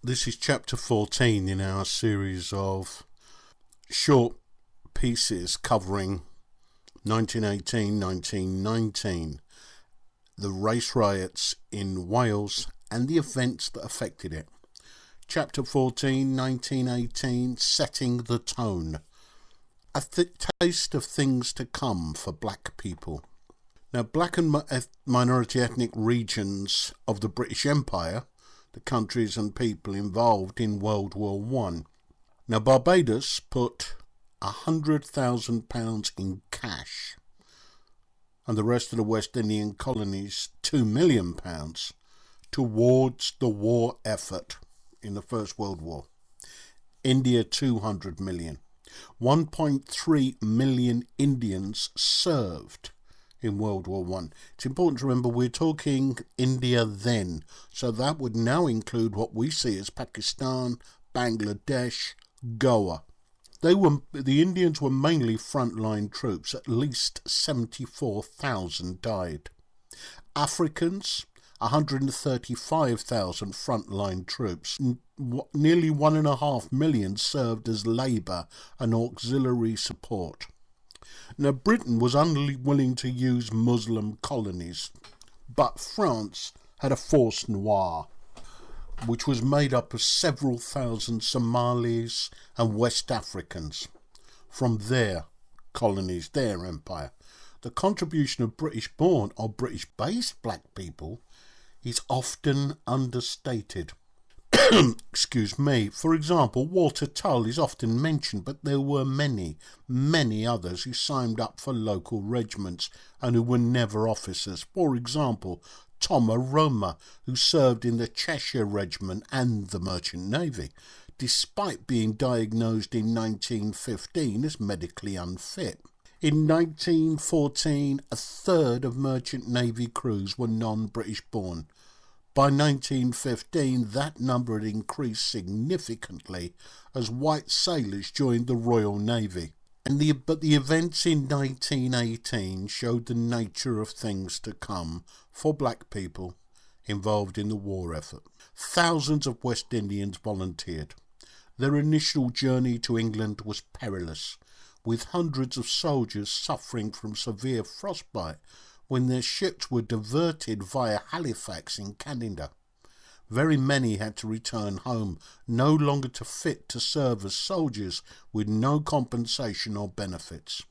This is chapter 14 in our series of short pieces covering 1918-1919, the race riots in Wales and the events that affected it. Chapter 14, 1918, Setting the Tone. A taste of things to come for black people. Now, black and minority ethnic regions of the British Empire, the countries and people involved in World War I. Now, Barbados put £100,000 in cash, and the rest of the West Indian colonies £2 million towards the war effort in the First World War. India $200 million. 1.3 million Indians served in World War I. It's important to remember we're talking India then, so that would now include what we see as Pakistan, Bangladesh, Goa. The Indians were mainly frontline troops. At least 74,000 died. Africans, 135,000 frontline troops. Nearly 1.5 million served as labour and auxiliary support. Now, Britain was unwilling to use Muslim colonies, but France had a force noire, which was made up of several thousand Somalis and West Africans from their colonies, their empire. The contribution of British-born or British-based black people is often understated. Excuse me. For example, Walter Tull is often mentioned, but there were many others who signed up for local regiments and who were never officers. For example, Thomas Roma, who served in the Cheshire Regiment and the Merchant Navy, despite being diagnosed in 1915 as medically unfit. In 1914, a third of Merchant Navy crews were non-British born. By 1915, that number had increased significantly as white sailors joined the Royal Navy. But the events in 1918 showed the nature of things to come for black people involved in the war effort. Thousands of West Indians volunteered. Their initial journey to England was perilous, with hundreds of soldiers suffering from severe frostbite when their ships were diverted via Halifax in Canada. Very many had to return home, no longer fit to serve as soldiers, with no compensation or benefits.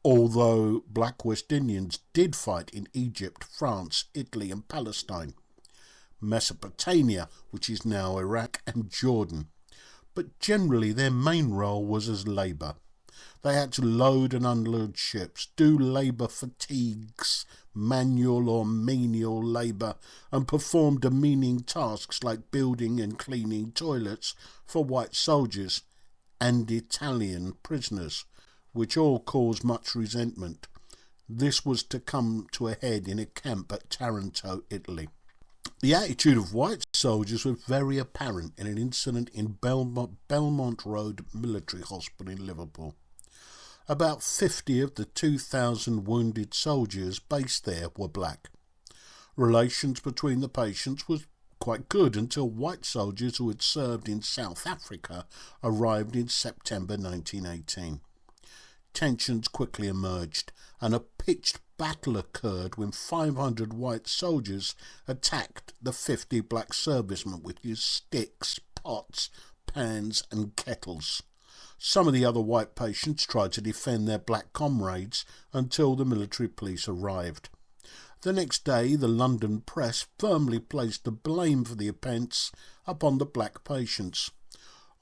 Although black West Indians did fight in Egypt, France, Italy and Palestine, Mesopotamia, which is now Iraq, and Jordan. But generally their main role was as labour. They had to load and unload ships, do labour fatigues, manual or menial labour, and perform demeaning tasks like building and cleaning toilets for white soldiers and Italian prisoners, which all caused much resentment. This was to come to a head in a camp at Taranto, Italy. The attitude of white soldiers was very apparent in an incident in Belmont Road Military Hospital in Liverpool. About 50 of the 2,000 wounded soldiers based there were black. Relations between the patients was quite good until white soldiers who had served in South Africa arrived in September 1918. Tensions quickly emerged, and a pitched battle occurred when 500 white soldiers attacked the 50 black servicemen with sticks, pots, pans and kettles. Some of the other white patients tried to defend their black comrades until the military police arrived. The next day, the London press firmly placed the blame for the offence upon the black patients,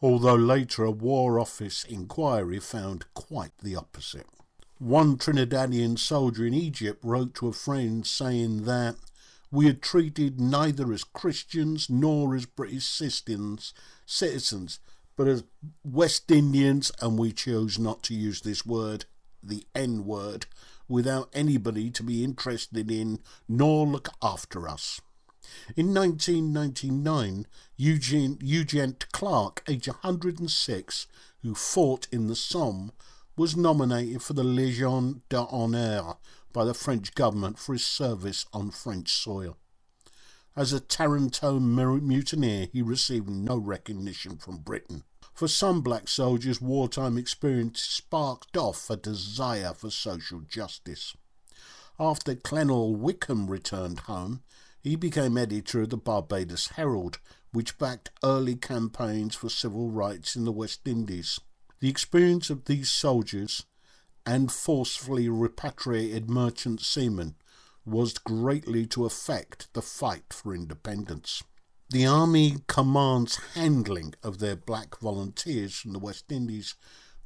although later a War Office inquiry found quite the opposite. One Trinidadian soldier in Egypt wrote to a friend saying that we had treated neither as Christians nor as British citizens, but as West Indians, and we chose not to use this word, the N-word, without anybody to be interested in nor look after us. In 1999, Eugene Clark, aged 106, who fought in the Somme, was nominated for the Légion d'honneur by the French government for his service on French soil. As a Taranto mutineer, he received no recognition from Britain. For some black soldiers, wartime experience sparked off a desire for social justice. After Colonel Wickham returned home, he became editor of the Barbados Herald, which backed early campaigns for civil rights in the West Indies. The experience of these soldiers and forcefully repatriated merchant seamen was greatly to affect the fight for independence. The Army Command's handling of their black volunteers from the West Indies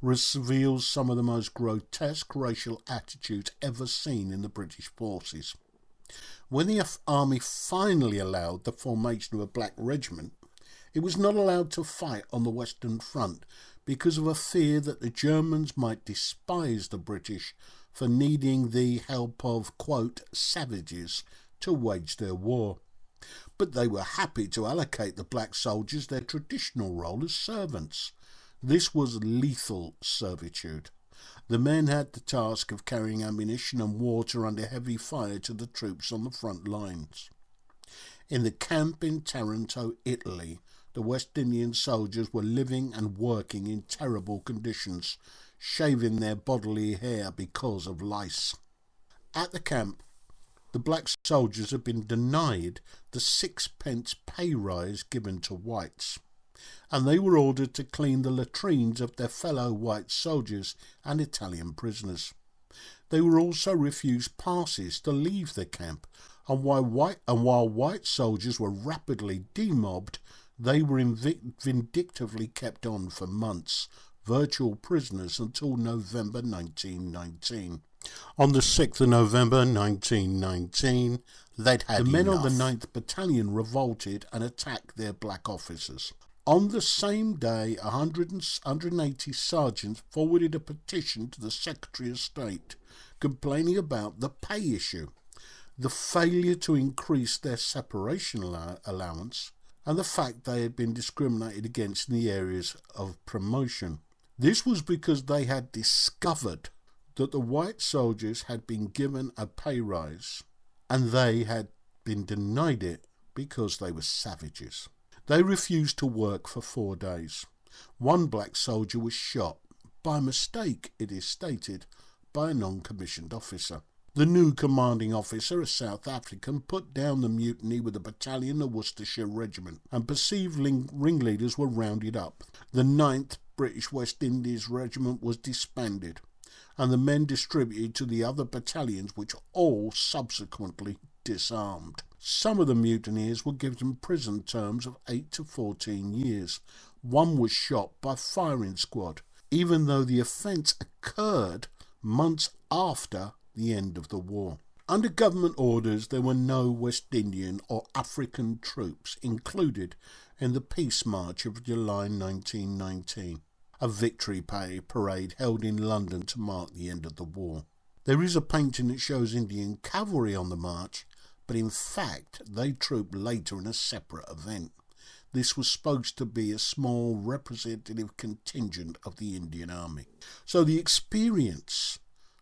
reveals some of the most grotesque racial attitudes ever seen in the British forces. When the Army finally allowed the formation of a black regiment, it was not allowed to fight on the Western Front because of a fear that the Germans might despise the British for needing the help of, quote, savages to wage their war. But they were happy to allocate the black soldiers their traditional role as servants. This was lethal servitude. The men had the task of carrying ammunition and water under heavy fire to the troops on the front lines. In the camp in Taranto, Italy, the West Indian soldiers were living and working in terrible conditions, shaving their bodily hair because of lice. At the camp, the black soldiers had been denied the 6-pence pay rise given to whites, and they were ordered to clean the latrines of their fellow white soldiers and Italian prisoners. They were also refused passes to leave the camp, and while white soldiers were rapidly demobbed, they were vindictively kept on for months, virtual prisoners until November 1919. On the 6th of November 1919, they'd had the men of the 9th Battalion revolted and attacked their black officers. On the same day, 180 sergeants forwarded a petition to the Secretary of State complaining about the pay issue, the failure to increase their separation allowance, and the fact they had been discriminated against in the areas of promotion. This was because they had discovered that the white soldiers had been given a pay rise and they had been denied it because they were savages. They refused to work for 4 days. One black soldier was shot, by mistake it is stated, by a non-commissioned officer. The new commanding officer, a South African, put down the mutiny with a battalion of Worcestershire Regiment, and perceived ringleaders were rounded up. The 9th British West Indies Regiment was disbanded, and the men distributed to the other battalions, which all subsequently disarmed. Some of the mutineers were given prison terms of 8 to 14 years. One was shot by firing squad, even though the offence occurred months after the end of the war. Under government orders, there were no West Indian or African troops included in the Peace March of July 1919, a victory parade held in London to mark the end of the war. There is a painting that shows Indian cavalry on the march, but in fact they trooped later in a separate event. This was supposed to be a small representative contingent of the Indian Army. So the experience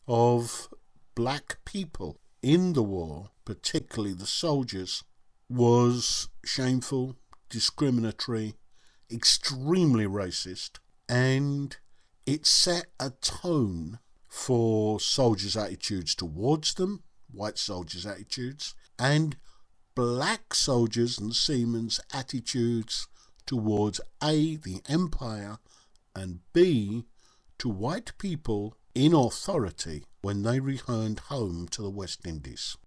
of black people in the war, particularly the soldiers, was shameful, discriminatory, extremely racist, and it set a tone for soldiers' attitudes towards them, white soldiers' attitudes, and black soldiers and seamen's attitudes towards A, the Empire, and B, to white people in authority when they returned home to the West Indies.